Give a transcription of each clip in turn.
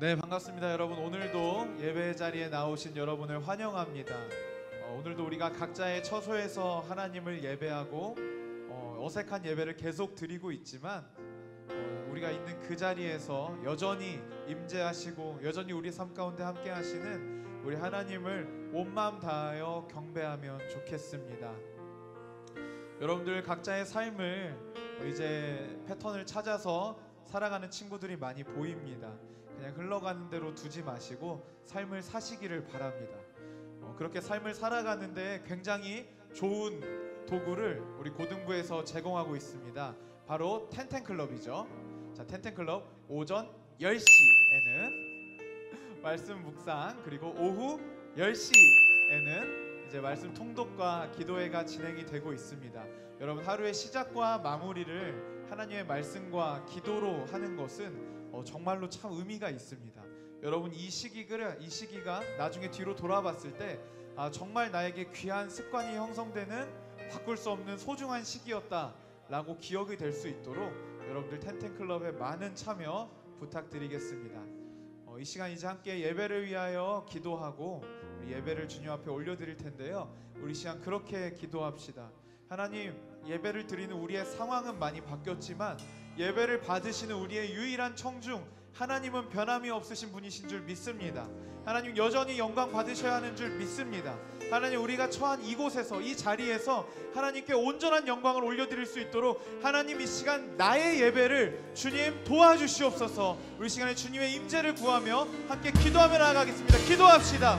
네, 반갑습니다. 여러분, 오늘도 예배 자리에 나오신 여러분을 환영합니다. 오늘도 우리가 각자의 처소에서 하나님을 예배하고 어색한 예배를 계속 드리고 있지만 우리가 있는 그 자리에서 여전히 임재하시고 여전히 우리 삶 가운데 함께 하시는 우리 하나님을 온 마음 다하여 경배하면 좋겠습니다. 여러분들 각자의 삶을 이제 패턴을 찾아서 살아가는 친구들이 많이 보입니다. 그냥 흘러가는 대로 두지 마시고 삶을 사시기를 바랍니다. 그렇게 삶을 살아가는데 굉장히 좋은 도구를 우리 고등부에서 제공하고 있습니다. 바로 텐텐클럽이죠. 자, 텐텐클럽 오전 10시에는 말씀 묵상, 그리고 오후 10시에는 이제 말씀 통독과 기도회가 진행이 되고 있습니다. 여러분, 하루의 시작과 마무리를 하나님의 말씀과 기도로 하는 것은 정말로 참 의미가 있습니다. 여러분, 이 시기가 나중에 뒤로 돌아봤을 때 정말 나에게 귀한 습관이 형성되는 바꿀 수 없는 소중한 시기였다라고 기억이 될 수 있도록 여러분들 텐텐클럽에 많은 참여 부탁드리겠습니다. 이 시간 이제 함께 예배를 위하여 기도하고 우리 예배를 주님 앞에 올려드릴 텐데요. 우리 시간 그렇게 기도합시다. 하나님, 예배를 드리는 우리의 상황은 많이 바뀌었지만 예배를 받으시는 우리의 유일한 청중 하나님은 변함이 없으신 분이신 줄 믿습니다. 하나님, 여전히 영광 받으셔야 하는 줄 믿습니다. 하나님, 우리가 처한 이곳에서, 이 자리에서 하나님께 온전한 영광을 올려드릴 수 있도록 하나님, 이 시간 나의 예배를 주님 도와주시옵소서. 우리 시간에 주님의 임재를 구하며 함께 기도하며 나아가겠습니다. 기도합시다.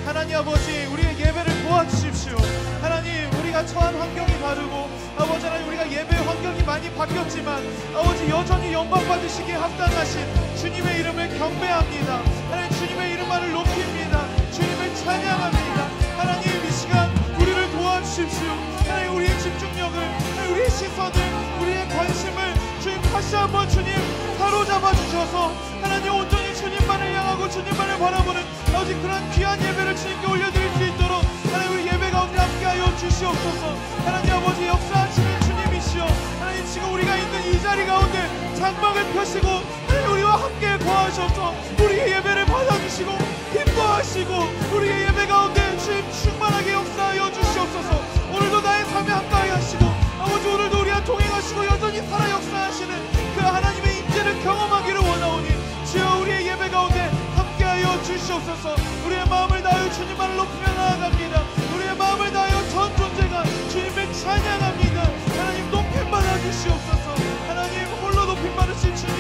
하나님 아버지, 우리의 예배를 도와주십시오. 하나님, 우리가 처한 환경이 다르고 아버지 하나님, 우리가 예배 환경이 많이 바뀌었지만 아버지, 여전히 영광 받으시기에 합당하신 주님의 이름을 경배합니다. 하나님, 주님의 이름만을 높입니다. 주님을 찬양합니다. 하나님, 이 시간 우리를 도와주십시오. 하나님, 우리의 집중력을, 하나님, 우리의 시선을, 우리의 관심을 주님 다시 한번 주님 사로잡아 주셔서 하나님, 온전히 주님만을 향하고 주님만을 바라보는 아버지 그런 귀한 예배를 주님께 올려드릴 수 있도록 하나님, 우리 예배 가운데 함께하여 주시옵소서. 하나님 아버지, 역사하시는 주님이시여, 하나님, 지금 우리가 있는 이 자리 가운데 장막을 펴시고 하나님, 우리와 함께 거하셔서 우리의 예배를 받아주시고 기뻐하시고 우리의 예배 가운데 주님 충만하게 역사하여 주시옵소서. 오늘도 나의 삶에 함께하게 하시고 아버지, 오늘도 우리와 동행하시고 여전히 살아 역사하시는 그 하나님의 임재를 경험하기를 원하오니 주여, 우리의 예배 가운데 함께하여 주시옵소서. 우리의 마음을 다하여 주님만을 높이며 나아갑니다. 우리의 마음을 다하여 전 존재가 주님을 찬양합니다. 하나님, 높임 받아주시옵소서. 하나님, 홀로 높임 받으신 주님,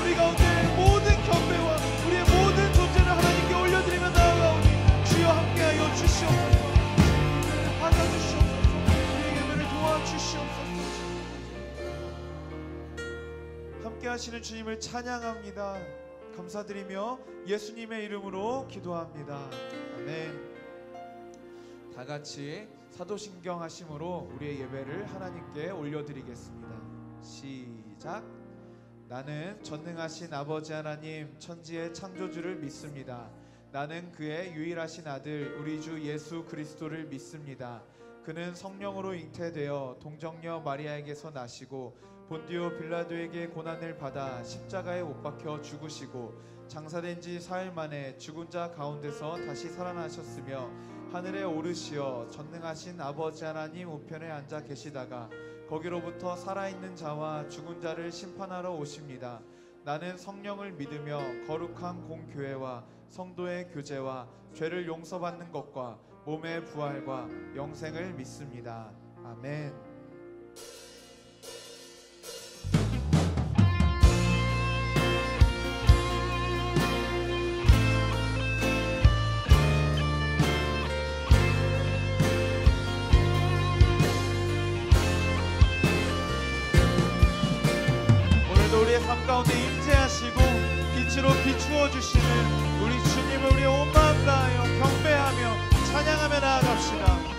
우리 가운데 모든 경배와 우리의 모든 존재를 하나님께 올려드리며 나아가오니 주여 함께하여 주시옵소서. 받아주시옵소서. 우리의 예배를 도와주시옵소서. 함께하시는 주님을 찬양합니다. 감사드리며 예수님의 이름으로 기도합니다. 아멘. 다 같이 사도신경 하심으로 우리의 예배를 하나님께 올려드리겠습니다. 시작. 나는 전능하신 아버지 하나님, 천지의 창조주를 믿습니다. 나는 그의 유일하신 아들 우리 주 예수 그리스도를 믿습니다. 그는 성령으로 잉태되어 동정녀 마리아에게서 나시고 본디오 빌라도에게 고난을 받아 십자가에 못 박혀 죽으시고 장사된 지 사흘 만에 죽은 자 가운데서 다시 살아나셨으며 하늘에 오르시어 전능하신 아버지 하나님 우편에 앉아 계시다가 거기로부터 살아있는 자와 죽은 자를 심판하러 오십니다. 나는 성령을 믿으며 거룩한 공교회와 성도의 교제와 죄를 용서받는 것과 몸의 부활과 영생을 믿습니다. 아멘. 삶 가운데 임재하시고 빛으로 비추어 주시는 우리 주님을 우리의 온 마음 다하여 경배하며 찬양하며 나아갑시다.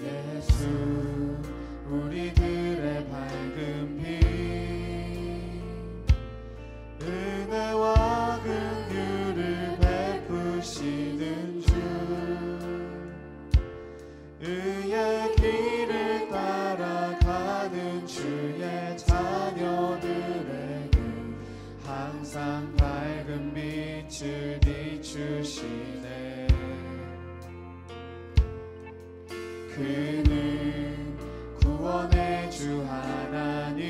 예수, 우리들의 밝은 빛, 은혜와 긍휼을 베푸시는 주, 주시네. 그는 구원의 주 하나님,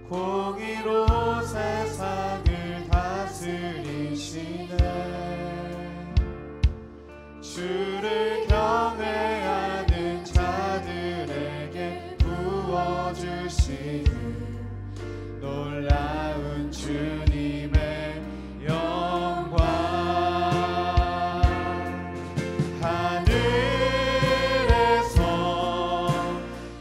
공의로 세상을 다스리시네. 주를 경외하는 자들에게 부어주시는 놀라운 주님의 영광. 하늘에서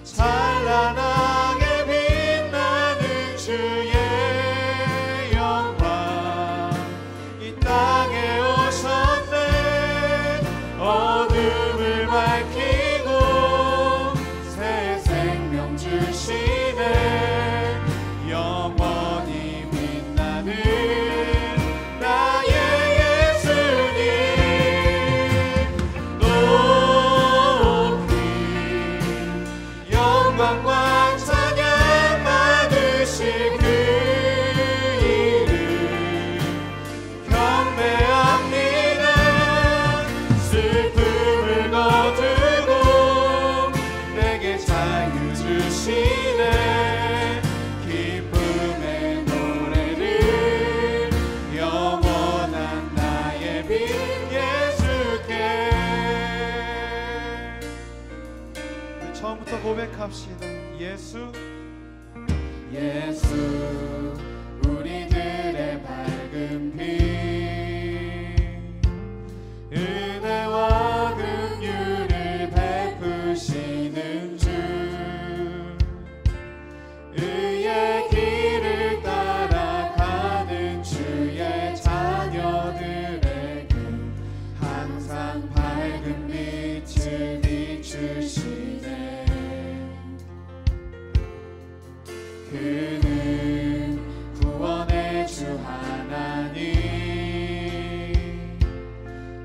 찬란하게 빛나는 주의 영광, 이 땅에 오셨네. 어둠을 밝히고 새 생명 주시네. 영원히 빛나는 나의 예수님, 높이 영광과 찬양 받으실 그 이름 경배합니다. 슬픔을 거두고 내게 자유 주시네. 기쁨의 노래를 영원한 나의 빛 예수께. 처음부터 고백합시다. 예수, 예수, 우리들의 밝은 빛, 은혜와 긍휼을 베푸시는 주, 의의 길을 따라가는 주의 자녀들에게 항상 밝은 빛을 비추시네. 그는 구원의 주 하나님,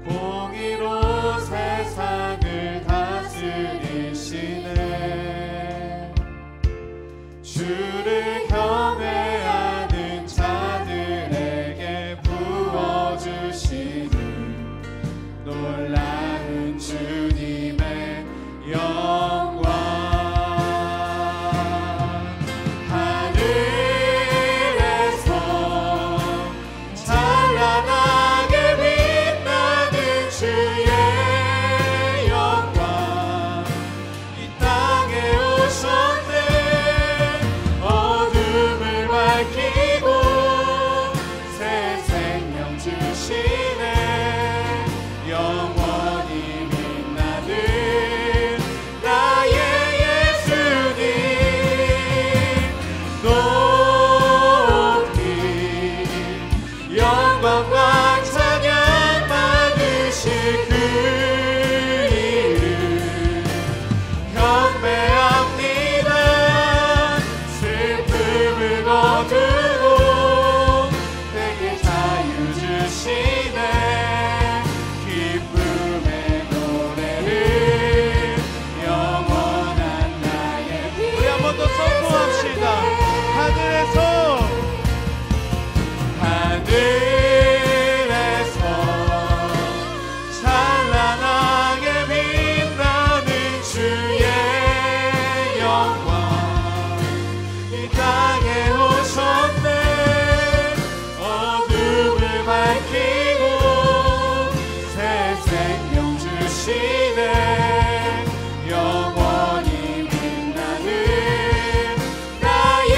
공의로 세상을 다스리시네. 주를 경외하는 자들에게 부어주시는 놀라운 주님의 영광. 영광과 찬양 받으실 그 이름 경배합니다. 슬픔을 거두고 내게 자유 주시네. 기쁨의 노래를 영원한 나의 빛. 우리 한 번 더 선포합시다. 하늘에서 찬란하게 빛나는 주의 영광, 이 땅에 오셨네. 어둠을 밝히고 새 생명 주시네. 영원히 빛나는 나의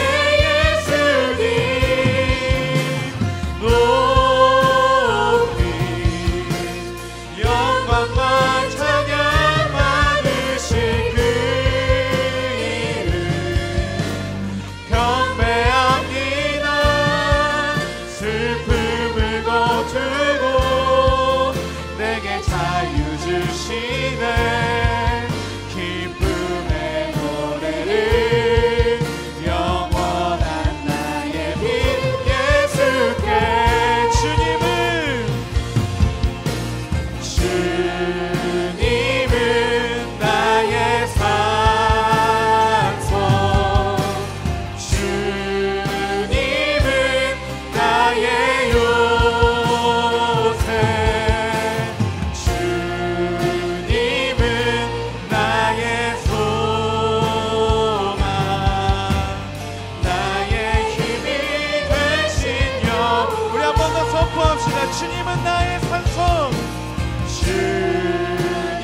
예수님, 높이 영광과 찬양 받으실 그 이름 경배합니다. 슬픔을 거두고 내게 자유 주시네. 기쁨의 노래를 영원한 나의 빛 예수께. 주님은 나의 산소, 주님은 나의 요새, 주님은 나의 산성, 주님은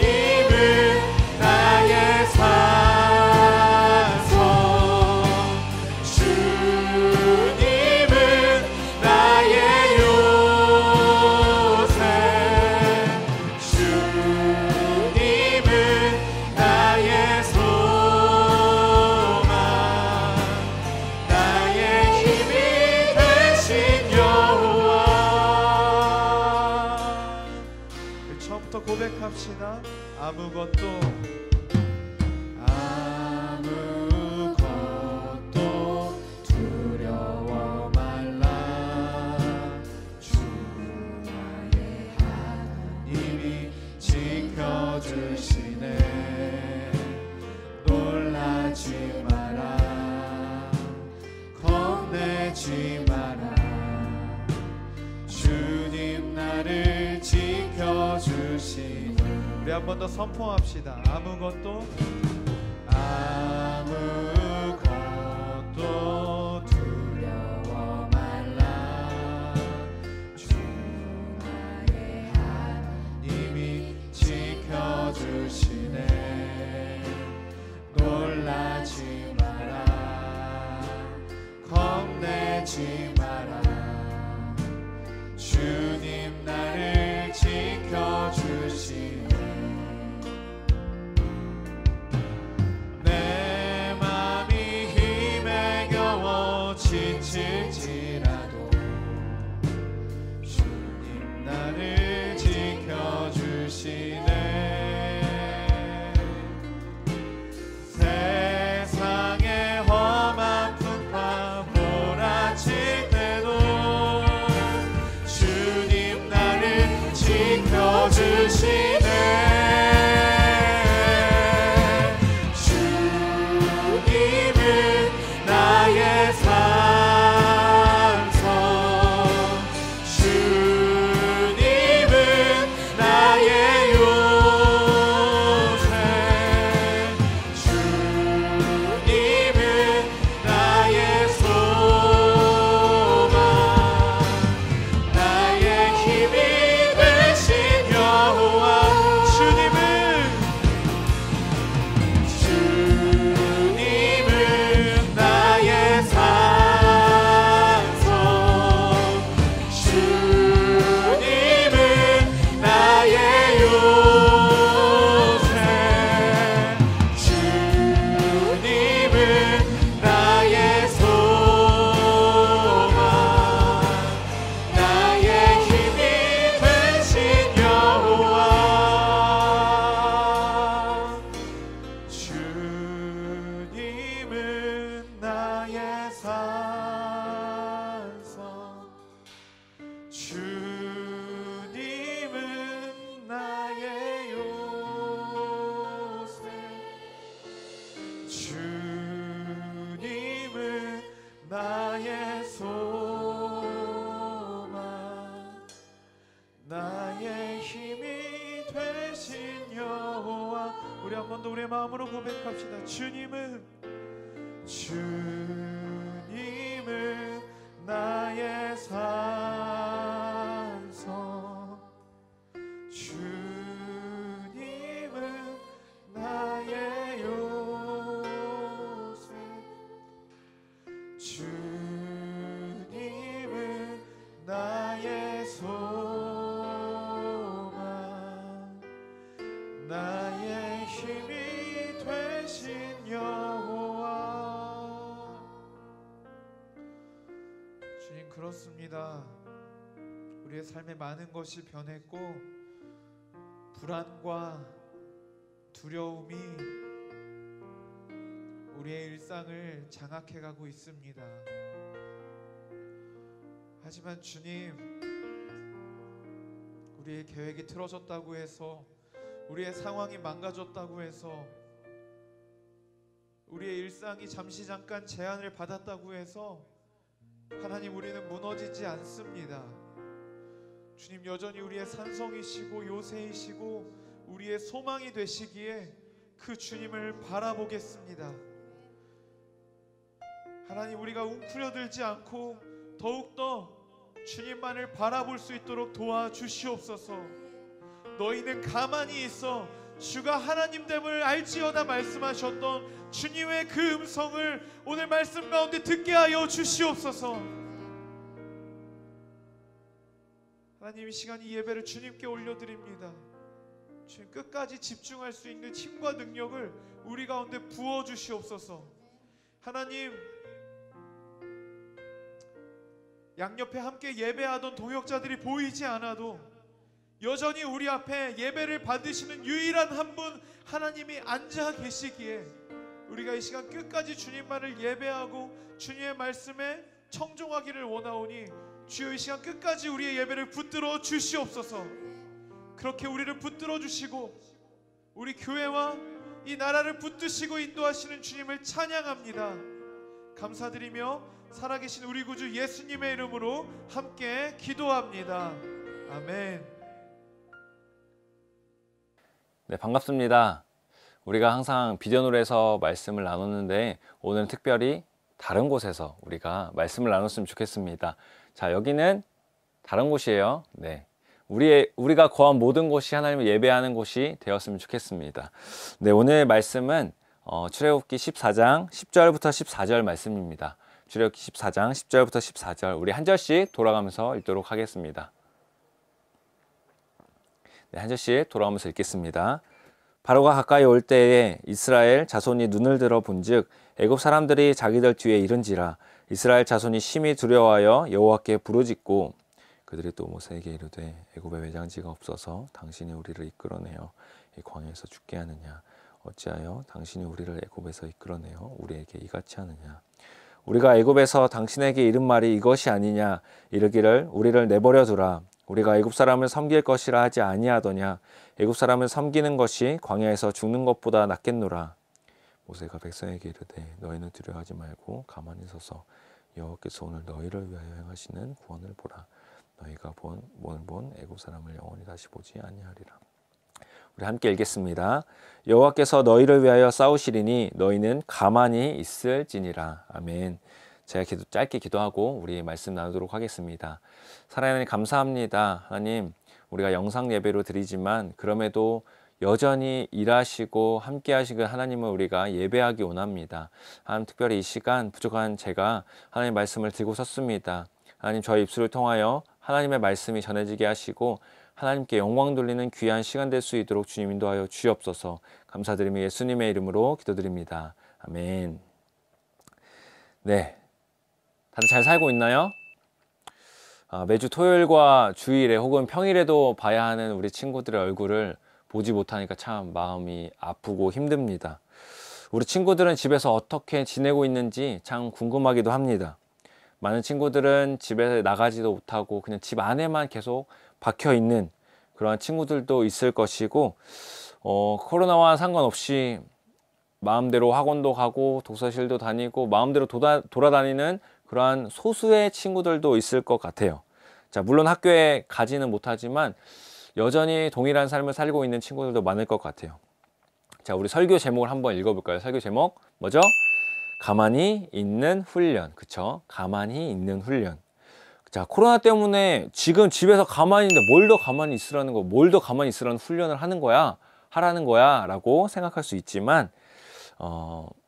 나의 산성, 주님은 나의 요새, 주님은 나의 소망, 나의 힘이 되신 여호와. 처음부터 고백합시다. 아무것도 두려워 말라. 주 나의 하나님이 지켜주시네. 놀라지 마라. 겁내지 마라. 주님 나를 지켜주시네. 우리 한 번 더 선포합시다. 아무것도 두려워 말라. 주 나의 하나님이 지켜주시네. 놀라지 마라. 겁내지 마라. 주님 나를 지켜주시네. 내 맘이 힘에 겨워 지칠지라도 주님 나를 지켜주시네. 세상의 험한 풍파 몰아칠 때도 주님 나를 지켜주시네. 주님은 나의 산성, 주님은 나의 요새, 주님은 나의 소망, 나의 힘이 되신 여호와. 주님은 나의 산성, 주님은 나의 요새, 주님은 나의 소망, 나의 힘이 되신 여호와. 주님은 나의 산성, 주님은 나의 요새, 주님은 나의 소망, 나의 힘이 되신 여호와. 우리 한 번 더 우리의 마음으로 고백합시다. 주님은 나의 산성, 주님은 나의 요새, 주님은 나의 소망, 나의 힘이 되신 여호와. 주님, 그렇습니다. 우리의 삶에 많은 것이 변했고 불안과 두려움이 우리의 일상을 장악해가고 있습니다. 하지만 주님, 우리의 계획이 틀어졌다고 해서, 우리의 상황이 망가졌다고 해서, 우리의 일상이 잠시 잠깐 제한을 받았다고 해서 하나님, 우리는 무너지지 않습니다. 주님, 여전히 우리의 산성이시고 요새이시고 우리의 소망이 되시기에 그 주님을 바라보겠습니다. 하나님, 우리가 웅크려들지 않고 더욱더 주님만을 바라볼 수 있도록 도와주시옵소서. 너희는 가만히 있어 주가 하나님됨을 알지어다 말씀하셨던 주님의 그 음성을 오늘 말씀 가운데 듣게 하여 주시옵소서. 하나님, 이 시간 이 예배를 주님께 올려드립니다. 주님, 끝까지 집중할 수 있는 힘과 능력을 우리 가운데 부어주시옵소서. 하나님, 양옆에 함께 예배하던 동역자들이 보이지 않아도 여전히 우리 앞에 예배를 받으시는 유일한 한 분 하나님이 앉아 계시기에 우리가 이 시간 끝까지 주님만을 예배하고 주님의 말씀에 청종하기를 원하오니 주여, 이 시간 끝까지 우리의 예배를 붙들어 주시옵소서. 그렇게 우리를 붙들어 주시고 우리 교회와 이 나라를 붙드시고 인도하시는 주님을 찬양합니다. 감사드리며 살아계신 우리 구주 예수님의 이름으로 함께 기도합니다. 아멘. 네, 반갑습니다. 우리가 항상 비전으로 해서 말씀을 나눴는데 오늘은 특별히 다른 곳에서 우리가 말씀을 나눴으면 좋겠습니다. 자, 여기는 다른 곳이에요. 네, 우리가 거한 모든 곳이 하나님을 예배하는 곳이 되었으면 좋겠습니다. 네, 오늘 말씀은 출애굽기 14장 10절부터 14절 말씀입니다. 출애굽기 14장 10절부터 14절 우리 한 절씩 돌아가면서 읽도록 하겠습니다. 네, 한 절씩 돌아가면서 읽겠습니다. 바로가 가까이 올 때에 이스라엘 자손이 눈을 들어 본즉 애굽 사람들이 자기들 뒤에 이른지라. 이스라엘 자손이 심히 두려워하여 여호와께 부르짖고 그들이 또 모세에게 이르되 애굽에 매장지가 없어서 당신이 우리를 이끌어내어 이 광야에서 죽게 하느냐. 어찌하여 당신이 우리를 애굽에서 이끌어내어 우리에게 이같이 하느냐. 우리가 애굽에서 당신에게 이른 말이 이것이 아니냐. 이르기를 우리를 내버려 두라. 우리가 애굽 사람을 섬길 것이라 하지 아니하더냐. 애굽 사람을 섬기는 것이 광야에서 죽는 것보다 낫겠노라. 모세가 백성에게 이르되 너희는 두려워하지 말고 가만히 서서 여호와께서 오늘 너희를 위하여 행하시는 구원을 보라. 너희가 오늘 본 애굽 사람을 영원히 다시 보지 아니하리라. 우리 함께 읽겠습니다. 여호와께서 너희를 위하여 싸우시리니 너희는 가만히 있을지니라. 아멘. 제가 짧게 기도하고 우리 말씀 나누도록 하겠습니다. 사랑하는 하나님, 감사합니다. 하나님, 우리가 영상 예배로 드리지만 그럼에도 여전히 일하시고 함께 하시는 하나님을 우리가 예배하기 원합니다. 하나님, 특별히 이 시간 부족한 제가 하나님 말씀을 들고 섰습니다. 하나님, 저의 입술을 통하여 하나님의 말씀이 전해지게 하시고 하나님께 영광 돌리는 귀한 시간 될 수 있도록 주님 인도하여 주옵소서. 감사드리며 예수님의 이름으로 기도드립니다. 아멘. 네, 다들 잘 살고 있나요? 매주 토요일과 주일에 혹은 평일에도 봐야 하는 우리 친구들의 얼굴을 보지 못하니까 참 마음이 아프고 힘듭니다. 우리 친구들은 집에서 어떻게 지내고 있는지 참 궁금하기도 합니다. 많은 친구들은 집에 나가지도 못하고 그냥 집 안에만 계속 박혀 있는 그러한 친구들도 있을 것이고, 코로나와 상관없이 마음대로 학원도 가고 독서실도 다니고 마음대로 돌아다니는 그러한 소수의 친구들도 있을 것 같아요. 자, 물론 학교에 가지는 못하지만 여전히 동일한 삶을 살고 있는 친구들도 많을 것 같아요. 자, 우리 설교 제목을 한번 읽어볼까요? 설교 제목 뭐죠? 가만히 있는 훈련. 그쵸? 가만히 있는 훈련. 자, 코로나 때문에 지금 집에서 가만히 있는데 뭘 더 가만히 있으라는 거, 뭘 더 가만히 있으라는 훈련을 하는 거야, 하라는 거야 라고 생각할 수 있지만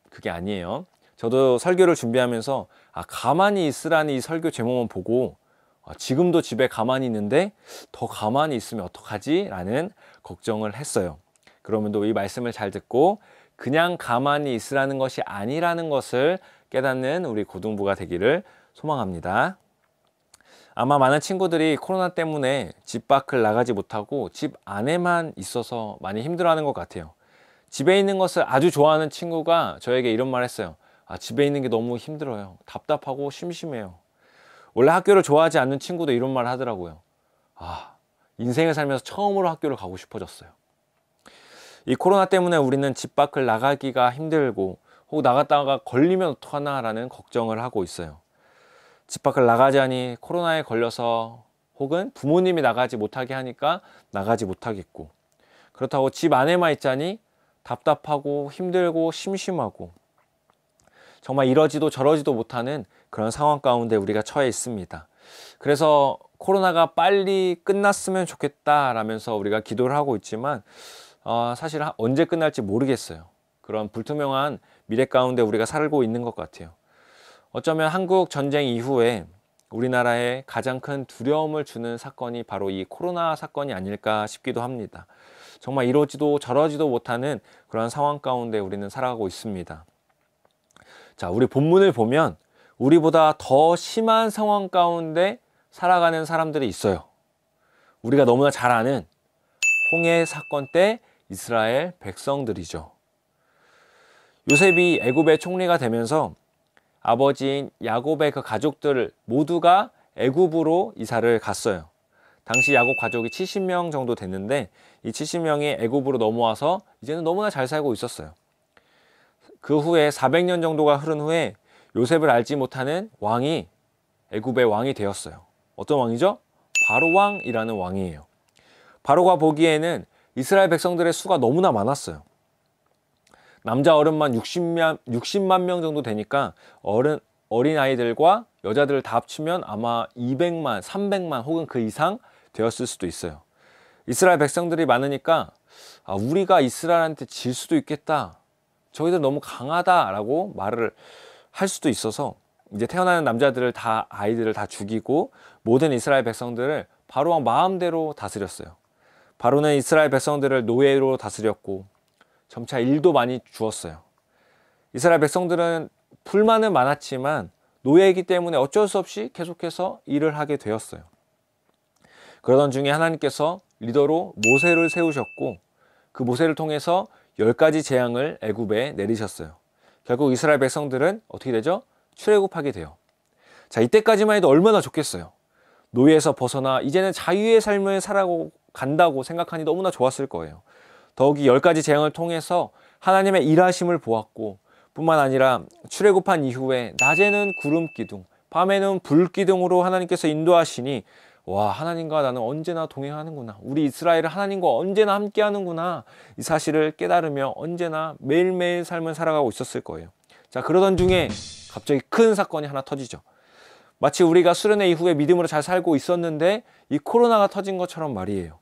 그게 아니에요. 저도 설교를 준비하면서 가만히 있으라는 이 설교 제목만 보고 지금도 집에 가만히 있는데 더 가만히 있으면 어떡하지? 라는 걱정을 했어요. 그러면 또 이 말씀을 잘 듣고 그냥 가만히 있으라는 것이 아니라는 것을 깨닫는 우리 고등부가 되기를 소망합니다. 아마 많은 친구들이 코로나 때문에 집 밖을 나가지 못하고 집 안에만 있어서 많이 힘들어하는 것 같아요. 집에 있는 것을 아주 좋아하는 친구가 저에게 이런 말 했어요. 집에 있는 게 너무 힘들어요. 답답하고 심심해요. 원래 학교를 좋아하지 않는 친구도 이런 말 하더라고요. 인생을 살면서 처음으로 학교를 가고 싶어졌어요. 이 코로나 때문에 우리는 집 밖을 나가기가 힘들고 혹 나갔다가 걸리면 어떡하나 라는 걱정을 하고 있어요. 집 밖을 나가자니 코로나에 걸려서 혹은 부모님이 나가지 못하게 하니까 나가지 못하겠고, 그렇다고 집 안에만 있자니 답답하고 힘들고 심심하고 정말 이러지도 저러지도 못하는 그런 상황 가운데 우리가 처해 있습니다. 그래서 코로나가 빨리 끝났으면 좋겠다라면서 우리가 기도를 하고 있지만 사실 언제 끝날지 모르겠어요. 그런 불투명한 미래 가운데 우리가 살고 있는 것 같아요. 어쩌면 한국 전쟁 이후에 우리나라에 가장 큰 두려움을 주는 사건이 바로 이 코로나 사건이 아닐까 싶기도 합니다. 정말 이러지도 저러지도 못하는 그런 상황 가운데 우리는 살아가고 있습니다. 자, 우리 본문을 보면 우리보다 더 심한 상황 가운데 살아가는 사람들이 있어요. 우리가 너무나 잘 아는 홍해 사건 때 이스라엘 백성들이죠. 요셉이 애굽의 총리가 되면서 아버지인 야곱의 그 가족들 모두가 애굽으로 이사를 갔어요. 당시 야곱 가족이 70명 정도 됐는데 이 70명이 애굽으로 넘어와서 이제는 너무나 잘 살고 있었어요. 그 후에 400년 정도가 흐른 후에 요셉을 알지 못하는 왕이 애굽의 왕이 되었어요. 어떤 왕이죠? 바로 왕이라는 왕이에요. 바로가 보기에는 이스라엘 백성들의 수가 너무나 많았어요. 남자 어른만 60만 명 정도 되니까 어린 아이들과 여자들을 다 합치면 아마 200만, 300만 혹은 그 이상 되었을 수도 있어요. 이스라엘 백성들이 많으니까 우리가 이스라엘한테 질 수도 있겠다. 저희들 너무 강하다라고 말을 할 수도 있어서 이제 태어나는 남자들을 아이들을 다 죽이고 모든 이스라엘 백성들을 바로왕 마음대로 다스렸어요. 바로는 이스라엘 백성들을 노예로 다스렸고 점차 일도 많이 주었어요. 이스라엘 백성들은 불만은 많았지만 노예이기 때문에 어쩔 수 없이 계속해서 일을 하게 되었어요. 그러던 중에 하나님께서 리더로 모세를 세우셨고 그 모세를 통해서 10가지 재앙을 애굽에 내리셨어요. 결국 이스라엘 백성들은 어떻게 되죠? 출애굽하게 돼요. 자, 이때까지만 해도 얼마나 좋겠어요. 노예에서 벗어나 이제는 자유의 삶을 살아가고 간다고 생각하니 너무나 좋았을 거예요. 더욱이 10가지 재앙을 통해서 하나님의 일하심을 보았고 뿐만 아니라 출애굽한 이후에 낮에는 구름 기둥, 밤에는 불 기둥으로 하나님께서 인도하시니 와, 하나님과 나는 언제나 동행하는구나. 우리 이스라엘은 하나님과 언제나 함께 하는구나. 이 사실을 깨달으며 언제나 매일매일 삶을 살아가고 있었을 거예요. 자, 그러던 중에 갑자기 큰 사건이 하나 터지죠. 마치 우리가 수련회 이후에 믿음으로 잘 살고 있었는데 이 코로나가 터진 것처럼 말이에요.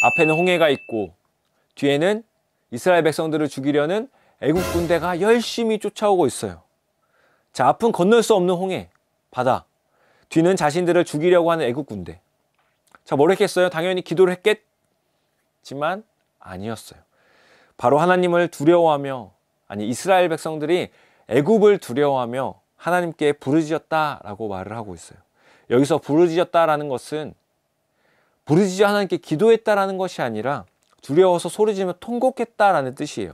앞에는 홍해가 있고 뒤에는 이스라엘 백성들을 죽이려는 애국 군대가 열심히 쫓아오고 있어요. 자, 앞은 건널 수 없는 홍해, 바다. 뒤는 자신들을 죽이려고 하는 애국 군대. 자, 뭘 했겠어요? 당연히 기도를 했겠지만 아니었어요. 바로 하나님을 두려워하며, 이스라엘 백성들이 애굽을 두려워하며 하나님께 부르짖었다라고 말을 하고 있어요. 여기서 부르짖었다라는 것은 부르짖어 하나님께 기도했다라는 것이 아니라 두려워서 소리지르며 통곡했다라는 뜻이에요.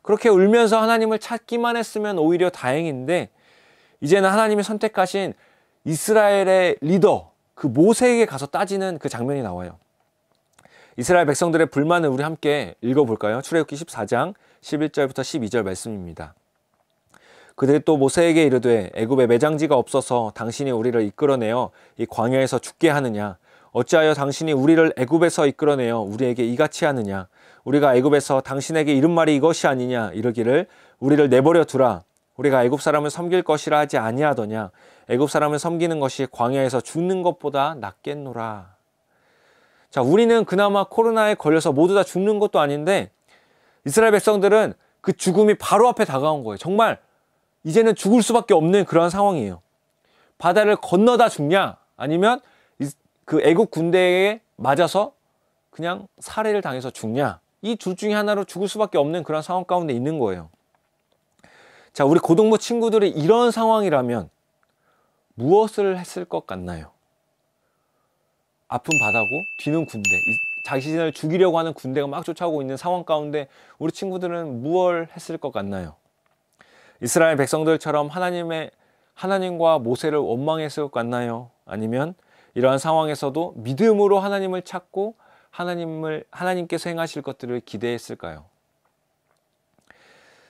그렇게 울면서 하나님을 찾기만 했으면 오히려 다행인데 이제는 하나님이 선택하신 이스라엘의 리더, 그 모세에게 가서 따지는 그 장면이 나와요. 이스라엘 백성들의 불만을 우리 함께 읽어볼까요? 출애굽기 14장 11절부터 12절 말씀입니다. 그들이 또 모세에게 이르되 애굽에 매장지가 없어서 당신이 우리를 이끌어내어 이 광야에서 죽게 하느냐? 어찌하여 당신이 우리를 애굽에서 이끌어내어 우리에게 이같이 하느냐? 우리가 애굽에서 당신에게 이른 말이 이것이 아니냐? 이르기를 우리를 내버려 두라. 우리가 애굽 사람을 섬길 것이라 하지 아니하더냐? 애굽 사람을 섬기는 것이 광야에서 죽는 것보다 낫겠노라. 자, 우리는 그나마 코로나에 걸려서 모두 다 죽는 것도 아닌데 이스라엘 백성들은 그 죽음이 바로 앞에 다가온 거예요. 정말 이제는 죽을 수밖에 없는 그런 상황이에요. 바다를 건너다 죽냐? 아니면 그 애국 군대에 맞아서 그냥 살해를 당해서 죽냐? 이 둘 중에 하나로 죽을 수밖에 없는 그런 상황 가운데 있는 거예요. 자, 우리 고등부 친구들이 이런 상황이라면 무엇을 했을 것 같나요? 앞은 바다고 뒤는 군대, 자신을 죽이려고 하는 군대가 막 쫓아오고 있는 상황 가운데 우리 친구들은 무엇을 했을 것 같나요? 이스라엘 백성들처럼 하나님과 모세를 원망했을 것 같나요? 아니면 이러한 상황에서도 믿음으로 하나님을 찾고 하나님께서 행하실 것들을 기대했을까요?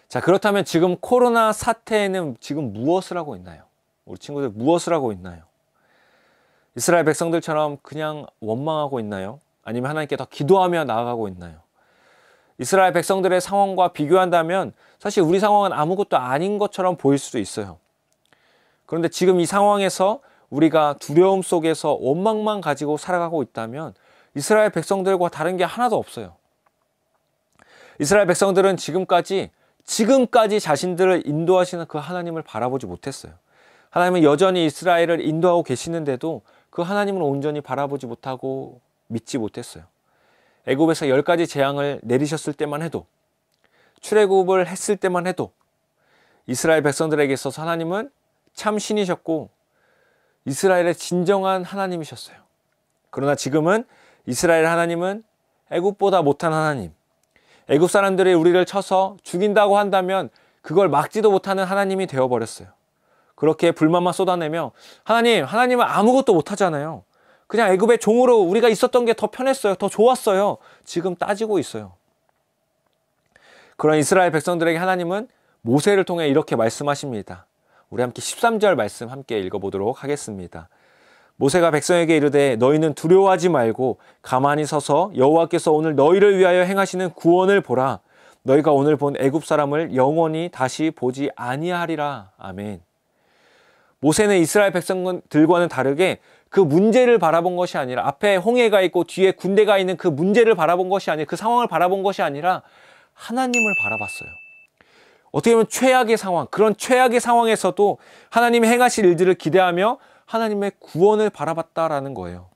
자, 그렇다면 지금 코로나 사태에는 지금 무엇을 하고 있나요? 우리 친구들 무엇을 하고 있나요? 이스라엘 백성들처럼 그냥 원망하고 있나요? 아니면 하나님께 더 기도하며 나아가고 있나요? 이스라엘 백성들의 상황과 비교한다면 사실 우리 상황은 아무것도 아닌 것처럼 보일 수도 있어요. 그런데 지금 이 상황에서 우리가 두려움 속에서 원망만 가지고 살아가고 있다면 이스라엘 백성들과 다른 게 하나도 없어요. 이스라엘 백성들은 지금까지 자신들을 인도하시는 그 하나님을 바라보지 못했어요. 하나님은 여전히 이스라엘을 인도하고 계시는데도 그 하나님을 온전히 바라보지 못하고 믿지 못했어요. 애굽에서 10가지 재앙을 내리셨을 때만 해도, 출애굽을 했을 때만 해도 이스라엘 백성들에게 있어서 하나님은 참 신이셨고 이스라엘의 진정한 하나님이셨어요. 그러나 지금은 이스라엘 하나님은 애굽보다 못한 하나님, 애굽 사람들이 우리를 쳐서 죽인다고 한다면 그걸 막지도 못하는 하나님이 되어버렸어요. 그렇게 불만만 쏟아내며 하나님은 아무것도 못하잖아요. 그냥 애굽의 종으로 우리가 있었던 게 더 편했어요. 더 좋았어요. 지금 따지고 있어요. 그런 이스라엘 백성들에게 하나님은 모세를 통해 이렇게 말씀하십니다. 우리 함께 13절 말씀 함께 읽어보도록 하겠습니다. 모세가 백성에게 이르되 너희는 두려워하지 말고 가만히 서서 여호와께서 오늘 너희를 위하여 행하시는 구원을 보라. 너희가 오늘 본 애굽 사람을 영원히 다시 보지 아니하리라. 아멘. 모세는 이스라엘 백성들과는 다르게 그 문제를 바라본 것이 아니라, 앞에 홍해가 있고 뒤에 군대가 있는 그 문제를 바라본 것이 아니라, 그 상황을 바라본 것이 아니라 하나님을 바라봤어요. 어떻게 보면 최악의 상황, 그런 최악의 상황에서도 하나님이 행하실 일들을 기대하며 하나님의 구원을 바라봤다라는 거예요.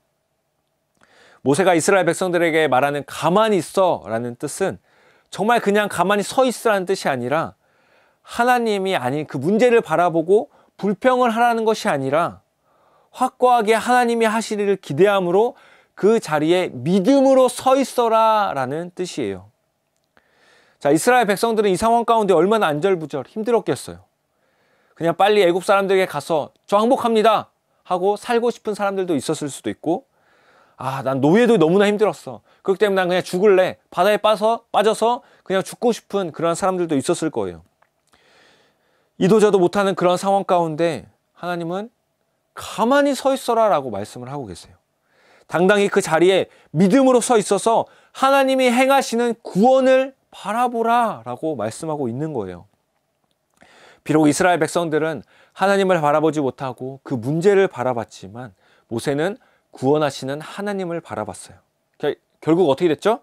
모세가 이스라엘 백성들에게 말하는 가만히 있어 라는 뜻은 정말 그냥 가만히 서 있으라는 뜻이 아니라, 하나님이 아닌 그 문제를 바라보고 불평을 하라는 것이 아니라 확고하게 하나님이 하실 일을 기대함으로 그 자리에 믿음으로 서 있어라 라는 뜻이에요. 자, 이스라엘 백성들은 이 상황 가운데 얼마나 안절부절 힘들었겠어요. 그냥 빨리 애굽 사람들에게 가서 저 항복합니다 하고 살고 싶은 사람들도 있었을 수도 있고, 난 노예도 너무나 힘들었어, 그렇기 때문에 난 그냥 죽을래, 바다에 빠져서 그냥 죽고 싶은 그런 사람들도 있었을 거예요. 이도저도 못하는 그런 상황 가운데 하나님은 가만히 서 있어라 라고 말씀을 하고 계세요. 당당히 그 자리에 믿음으로 서 있어서 하나님이 행하시는 구원을 바라보라 라고 말씀하고 있는 거예요. 비록 이스라엘 백성들은 하나님을 바라보지 못하고 그 문제를 바라봤지만 모세는 구원하시는 하나님을 바라봤어요. 결국 어떻게 됐죠?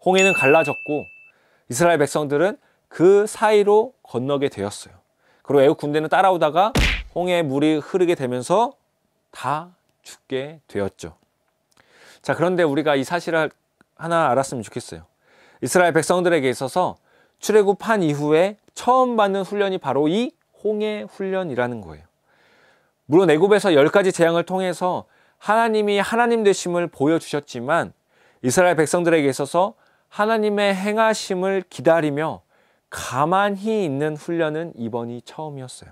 홍해는 갈라졌고 이스라엘 백성들은 그 사이로 건너게 되었어요. 그리고 애국 군대는 따라오다가 홍해에 물이 흐르게 되면서 다 죽게 되었죠. 자, 그런데 우리가 이 사실을 하나 알았으면 좋겠어요. 이스라엘 백성들에게 있어서 출애굽한 이후에 처음 받는 훈련이 바로 이 홍해 훈련이라는 거예요. 물론 애굽에서 10가지 재앙을 통해서 하나님이 하나님 되심을 보여주셨지만 이스라엘 백성들에게 있어서 하나님의 행하심을 기다리며 가만히 있는 훈련은 이번이 처음이었어요.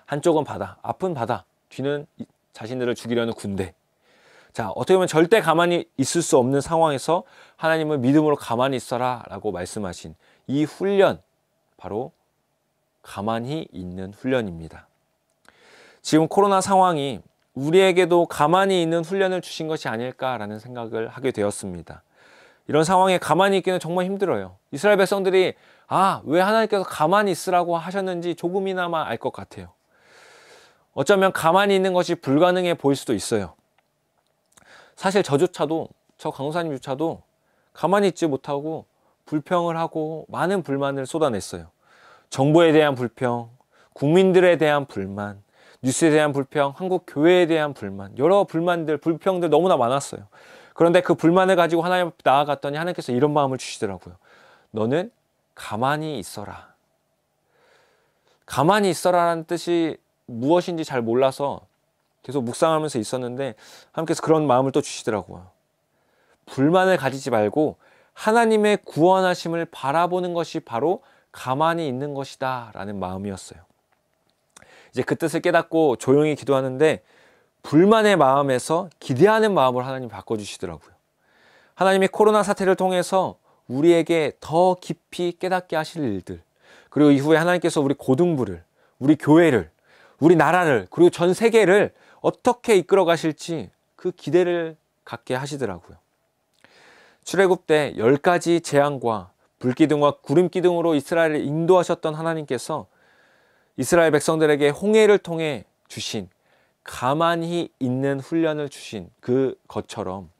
한쪽은 바다, 아픈 바다, 뒤는 자신들을 죽이려는 군대. 자, 어떻게 보면 절대 가만히 있을 수 없는 상황에서 하나님은 믿음으로 가만히 있어라 라고 말씀하신 이 훈련, 바로 가만히 있는 훈련입니다. 지금 코로나 상황이 우리에게도 가만히 있는 훈련을 주신 것이 아닐까라는 생각을 하게 되었습니다. 이런 상황에 가만히 있기는 정말 힘들어요. 이스라엘 백성들이 왜 하나님께서 가만히 있으라고 하셨는지 조금이나마 알 것 같아요. 어쩌면 가만히 있는 것이 불가능해 보일 수도 있어요. 사실 저 강사님조차도 가만히 있지 못하고 불평을 하고 많은 불만을 쏟아냈어요. 정부에 대한 불평, 국민들에 대한 불만, 뉴스에 대한 불평, 한국 교회에 대한 불만, 여러 불평들 너무나 많았어요. 그런데 그 불만을 가지고 하나님 앞에 나아갔더니 하나님께서 이런 마음을 주시더라고요. 너는 가만히 있어라. 가만히 있어라라는 뜻이 무엇인지 잘 몰라서 계속 묵상하면서 있었는데 하나님께서 그런 마음을 또 주시더라고요. 불만을 가지지 말고 하나님의 구원하심을 바라보는 것이 바로 가만히 있는 것이다 라는 마음이었어요. 이제 그 뜻을 깨닫고 조용히 기도하는데 불만의 마음에서 기대하는 마음으로 하나님이 바꿔주시더라고요. 하나님이 코로나 사태를 통해서 우리에게 더 깊이 깨닫게 하실 일들, 그리고 이후에 하나님께서 우리 고등부를, 우리 교회를, 우리 나라를, 그리고 전 세계를 어떻게 이끌어 가실지 그 기대를 갖게 하시더라고요. 출애굽 때 10가지 재앙과 불기둥과 구름기둥으로 이스라엘을 인도하셨던 하나님께서 이스라엘 백성들에게 홍해를 통해 주신 가만히 있는 훈련을 주신 그것처럼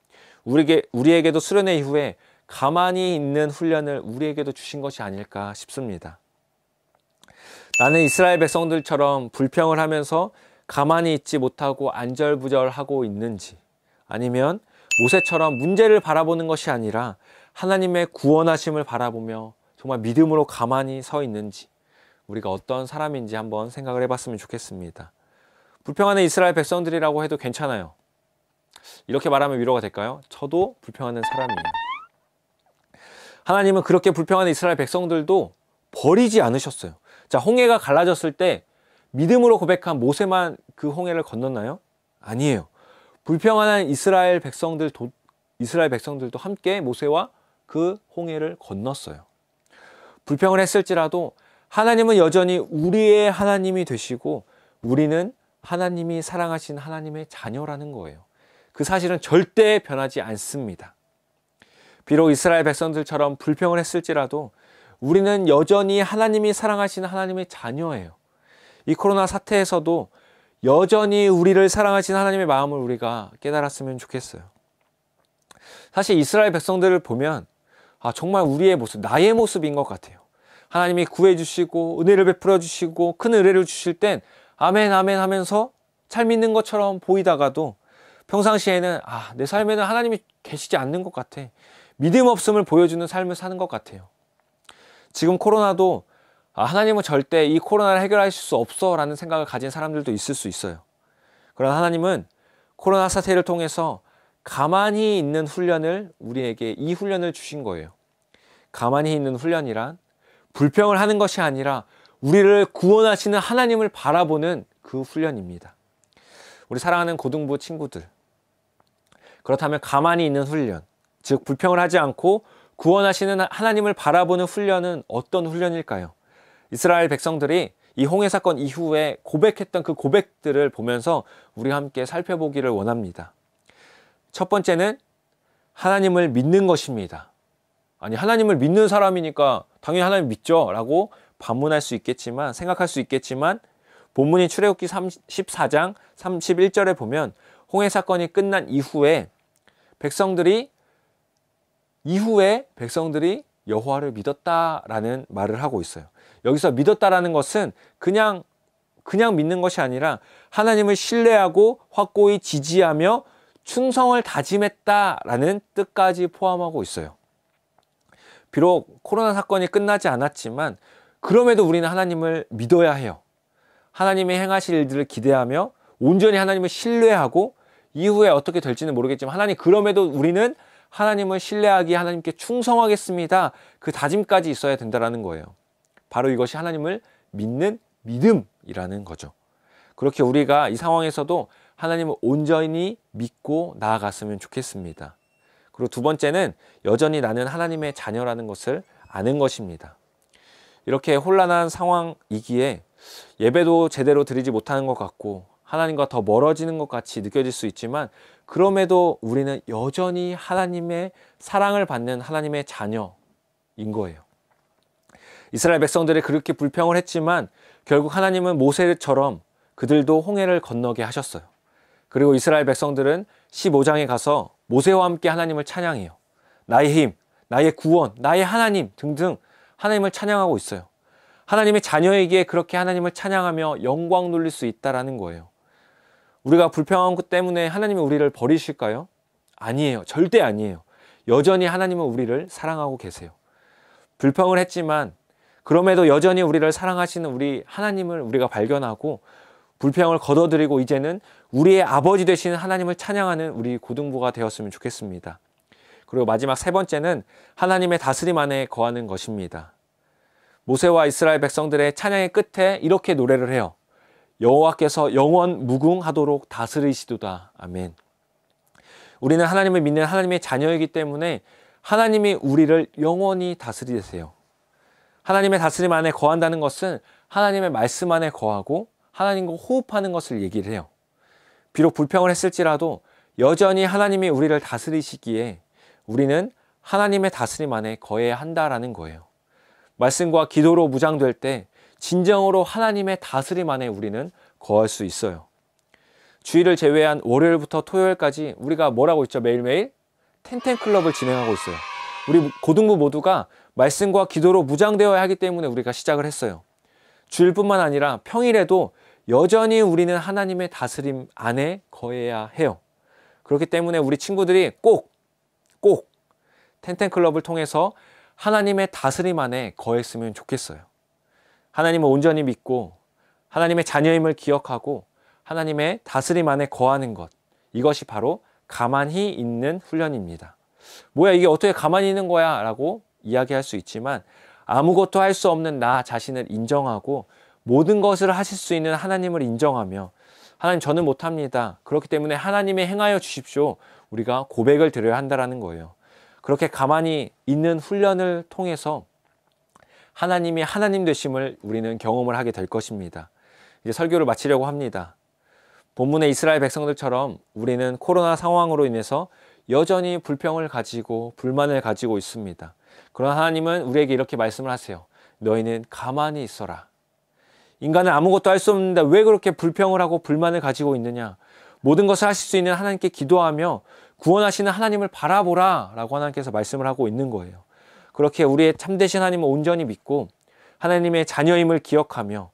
우리에게도 수련회 이후에 가만히 있는 훈련을 우리에게도 주신 것이 아닐까 싶습니다. 나는 이스라엘 백성들처럼 불평을 하면서 가만히 있지 못하고 안절부절하고 있는지, 아니면 모세처럼 문제를 바라보는 것이 아니라 하나님의 구원하심을 바라보며 정말 믿음으로 가만히 서 있는지, 우리가 어떤 사람인지 한번 생각을 해봤으면 좋겠습니다. 불평하는 이스라엘 백성들이라고 해도 괜찮아요. 이렇게 말하면 위로가 될까요? 저도 불평하는 사람이에요. 하나님은 그렇게 불평하는 이스라엘 백성들도 버리지 않으셨어요. 자, 홍해가 갈라졌을 때 믿음으로 고백한 모세만 그 홍해를 건넜나요? 아니에요. 불평하는 이스라엘 백성들도 함께 모세와 그 홍해를 건넜어요. 불평을 했을지라도 하나님은 여전히 우리의 하나님이 되시고 우리는 하나님이 사랑하신 하나님의 자녀라는 거예요. 그 사실은 절대 변하지 않습니다. 비록 이스라엘 백성들처럼 불평을 했을지라도 우리는 여전히 하나님이 사랑하시는 하나님의 자녀예요. 이 코로나 사태에서도 여전히 우리를 사랑하시는 하나님의 마음을 우리가 깨달았으면 좋겠어요. 사실 이스라엘 백성들을 보면 정말 우리의 모습, 나의 모습인 것 같아요. 하나님이 구해주시고 은혜를 베풀어 주시고 큰 은혜를 주실 땐 아멘 아멘 하면서 잘 믿는 것처럼 보이다가도 평상시에는 내 삶에는 하나님이 계시지 않는 것 같아. 믿음 없음을 보여주는 삶을 사는 것 같아요. 지금 코로나도 하나님은 절대 이 코로나를 해결하실 수 없어 라는 생각을 가진 사람들도 있을 수 있어요. 그러나 하나님은 코로나 사태를 통해서 가만히 있는 훈련을 우리에게 이 훈련을 주신 거예요. 가만히 있는 훈련이란 불평을 하는 것이 아니라 우리를 구원하시는 하나님을 바라보는 그 훈련입니다. 우리 사랑하는 고등부 친구들, 그렇다면 가만히 있는 훈련, 즉 불평을 하지 않고 구원하시는 하나님을 바라보는 훈련은 어떤 훈련일까요? 이스라엘 백성들이 이 홍해 사건 이후에 고백했던 그 고백들을 보면서 우리가 함께 살펴보기를 원합니다. 첫 번째는 하나님을 믿는 것입니다. 아니, 하나님을 믿는 사람이니까 당연히 하나님 믿죠 라고 반문할 수 있겠지만, 생각할 수 있겠지만, 본문인 출애굽기 14장 31절에 보면 홍해 사건이 끝난 이후에 백성들이 여호와를 믿었다라는 말을 하고 있어요. 여기서 믿었다라는 것은 그냥 믿는 것이 아니라 하나님을 신뢰하고 확고히 지지하며 충성을 다짐했다라는 뜻까지 포함하고 있어요. 비록 코로나 사건이 끝나지 않았지만 그럼에도 우리는 하나님을 믿어야 해요. 하나님의 행하실 일들을 기대하며 온전히 하나님을 신뢰하고 이후에 어떻게 될지는 모르겠지만 하나님, 그럼에도 우리는 하나님을 신뢰하기에 하나님께 충성하겠습니다. 그 다짐까지 있어야 된다는 거예요. 바로 이것이 하나님을 믿는 믿음이라는 거죠. 그렇게 우리가 이 상황에서도 하나님을 온전히 믿고 나아갔으면 좋겠습니다. 그리고 두 번째는 여전히 나는 하나님의 자녀라는 것을 아는 것입니다. 이렇게 혼란한 상황이기에 예배도 제대로 드리지 못하는 것 같고 하나님과 더 멀어지는 것 같이 느껴질 수 있지만, 그럼에도 우리는 여전히 하나님의 사랑을 받는 하나님의 자녀인 거예요. 이스라엘 백성들이 그렇게 불평을 했지만 결국 하나님은 모세처럼 그들도 홍해를 건너게 하셨어요. 그리고 이스라엘 백성들은 15장에 가서 모세와 함께 하나님을 찬양해요. 나의 힘, 나의 구원, 나의 하나님 등등 하나님을 찬양하고 있어요. 하나님의 자녀에게 그렇게 하나님을 찬양하며 영광 돌릴 수 있다라는 거예요. 우리가 불평한 것 때문에 하나님이 우리를 버리실까요? 아니에요. 절대 아니에요. 여전히 하나님은 우리를 사랑하고 계세요. 불평을 했지만 그럼에도 여전히 우리를 사랑하시는 우리 하나님을 우리가 발견하고 불평을 걷어들이고 이제는 우리의 아버지 되시는 하나님을 찬양하는 우리 고등부가 되었으면 좋겠습니다. 그리고 마지막 세 번째는 하나님의 다스림 안에 거하는 것입니다. 모세와 이스라엘 백성들의 찬양의 끝에 이렇게 노래를 해요. 여호와께서 영원 무궁하도록 다스리시도다. 아멘. 우리는 하나님을 믿는 하나님의 자녀이기 때문에 하나님이 우리를 영원히 다스리세요. 하나님의 다스림 안에 거한다는 것은 하나님의 말씀 안에 거하고 하나님과 호흡하는 것을 얘기를 해요. 비록 불평을 했을지라도 여전히 하나님이 우리를 다스리시기에 우리는 하나님의 다스림 안에 거해야 한다라는 거예요. 말씀과 기도로 무장될 때 진정으로 하나님의 다스림 안에 우리는 거할 수 있어요. 주일을 제외한 월요일부터 토요일까지 우리가 뭐라고 있죠? 매일매일 텐텐클럽을 진행하고 있어요. 우리 고등부 모두가 말씀과 기도로 무장되어야 하기 때문에 우리가 시작을 했어요. 주일뿐만 아니라 평일에도 여전히 우리는 하나님의 다스림 안에 거해야 해요. 그렇기 때문에 우리 친구들이 꼭 텐텐클럽을 통해서 하나님의 다스림 안에 거했으면 좋겠어요. 하나님을 온전히 믿고 하나님의 자녀임을 기억하고 하나님의 다스림 안에 거하는 것, 이것이 바로 가만히 있는 훈련입니다. 뭐야 이게 어떻게 가만히 있는 거야 라고 이야기할 수 있지만 아무것도 할 수 없는 나 자신을 인정하고 모든 것을 하실 수 있는 하나님을 인정하며 하나님 저는 못합니다. 그렇기 때문에 하나님이 행하여 주십시오. 우리가 고백을 드려야 한다는 거예요. 그렇게 가만히 있는 훈련을 통해서 하나님이 하나님 되심을 우리는 경험을 하게 될 것입니다. 이제 설교를 마치려고 합니다. 본문의 이스라엘 백성들처럼 우리는 코로나 상황으로 인해서 여전히 불평을 가지고 불만을 가지고 있습니다. 그러나 하나님은 우리에게 이렇게 말씀을 하세요. 너희는 가만히 있어라. 인간은 아무것도 할 수 없는데 왜 그렇게 불평을 하고 불만을 가지고 있느냐. 모든 것을 하실 수 있는 하나님께 기도하며 구원하시는 하나님을 바라보라 라고 하나님께서 말씀을 하고 있는 거예요. 그렇게 우리의 참되신 하나님을 온전히 믿고 하나님의 자녀임을 기억하며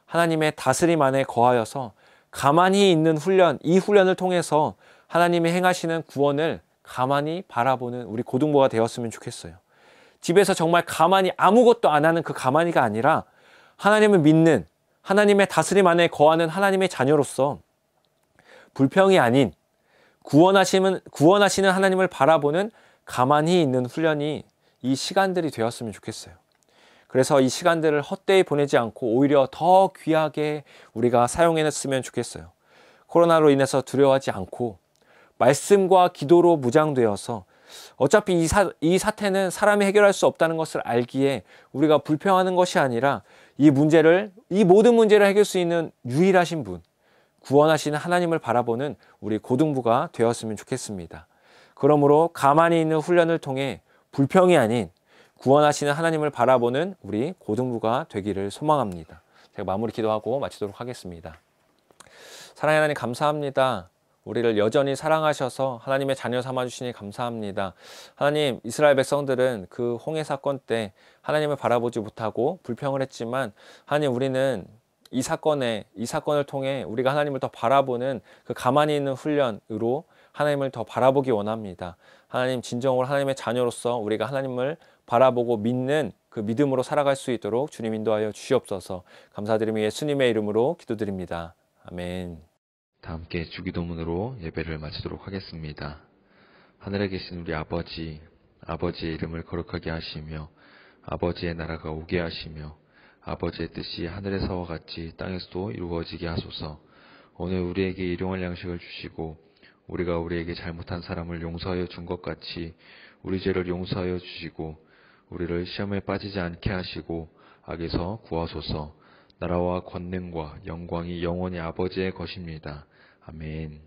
하나님의 다스림 안에 거하여서 가만히 있는 훈련, 이 훈련을 통해서 하나님이 행하시는 구원을 가만히 바라보는 우리 고등부가 되었으면 좋겠어요. 집에서 정말 가만히 아무것도 안 하는 그 가만히가 아니라 하나님을 믿는 하나님의 다스림 안에 거하는 하나님의 자녀로서 불평이 아닌 구원하시는 하나님을 바라보는 가만히 있는 훈련이 이 시간들이 되었으면 좋겠어요. 그래서 이 시간들을 헛되이 보내지 않고 오히려 더 귀하게 우리가 사용해냈으면 좋겠어요. 코로나로 인해서 두려워하지 않고 말씀과 기도로 무장되어서 어차피 이 사태는 사람이 해결할 수 없다는 것을 알기에 우리가 불평하는 것이 아니라 이 모든 문제를 해결할 수 있는 유일하신 분, 구원하시는 하나님을 바라보는 우리 고등부가 되었으면 좋겠습니다. 그러므로 가만히 있는 훈련을 통해 불평이 아닌 구원하시는 하나님을 바라보는 우리 고등부가 되기를 소망합니다. 제가 마무리 기도하고 마치도록 하겠습니다. 사랑의 하나님 감사합니다. 우리를 여전히 사랑하셔서 하나님의 자녀 삼아주시니 감사합니다. 하나님, 이스라엘 백성들은 그 홍해 사건 때 하나님을 바라보지 못하고 불평을 했지만 하나님, 우리는 이 사건을 통해 우리가 하나님을 더 바라보는 그 가만히 있는 훈련으로 하나님을 더 바라보기 원합니다. 하나님, 진정으로 하나님의 자녀로서 우리가 하나님을 바라보고 믿는 그 믿음으로 살아갈 수 있도록 주님 인도하여 주시옵소서. 감사드리며 예수님의 이름으로 기도드립니다. 아멘. 다 함께 주기도문으로 예배를 마치도록 하겠습니다. 하늘에 계신 우리 아버지의 이름을 거룩하게 하시며 아버지의 나라가 오게 하시며 아버지의 뜻이 하늘에서와 같이 땅에서도 이루어지게 하소서. 오늘 우리에게 일용할 양식을 주시고 우리가 우리에게 잘못한 사람을 용서하여 준 것 같이 우리 죄를 용서하여 주시고 우리를 시험에 빠지지 않게 하시고 악에서 구하소서. 나라와 권능과 영광이 영원히 아버지의 것입니다. 아멘.